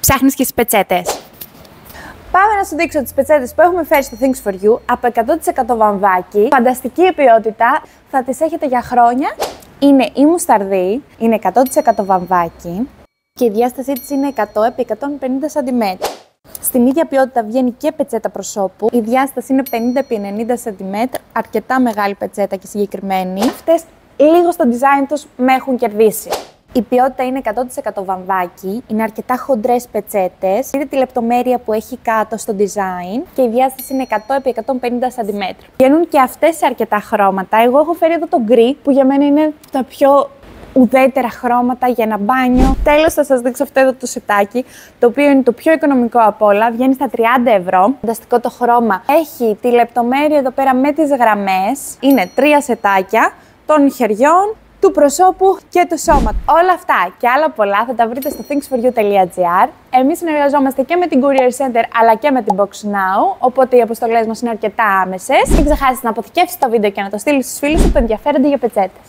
Ψάχνεις και τις πετσέτες? Πάμε να σου δείξω τις πετσέτες που έχουμε φέρει στο Things for You από 100% βαμβάκι. Φανταστική ποιότητα, θα τις έχετε για χρόνια. Είναι η μουσταρδί, είναι 100% βαμβάκι και η διάστασή της είναι 100x150 cm. Στην ίδια ποιότητα βγαίνει και πετσέτα προσώπου. Η διάσταση είναι 50x90 cm, αρκετά μεγάλη πετσέτα και συγκεκριμένη. Αυτές λίγο στο design τους με έχουν κερδίσει. Η ποιότητα είναι 100% βαμβάκι, είναι αρκετά χοντρές πετσέτες. Είδε τη λεπτομέρεια που έχει κάτω στο design και η διάσταση είναι 100x150 cm. Βγαίνουν και αυτές σε αρκετά χρώματα. Εγώ έχω φέρει εδώ το γκρι που για μένα είναι τα πιο ουδέτερα χρώματα για ένα μπάνιο. Τέλος, θα σας δείξω αυτό εδώ το σετάκι, το οποίο είναι το πιο οικονομικό από όλα. Βγαίνει στα 30 ευρώ. Φανταστικό το χρώμα. Έχει τη λεπτομέρεια εδώ πέρα με τις γραμμές. Είναι 3 σετάκια των χεριών, του προσώπου και του σώματος. Όλα αυτά και άλλα πολλά θα τα βρείτε στο thingsforyou.gr. Εμείς συνεργαζόμαστε και με την Courier Center αλλά και με την Box Now, οπότε οι αποστολές μας είναι αρκετά άμεσες. Μην ξεχάσεις να αποθηκεύσεις το βίντεο και να το στείλεις στους φίλους σου που ενδιαφέρονται για πετσέτες.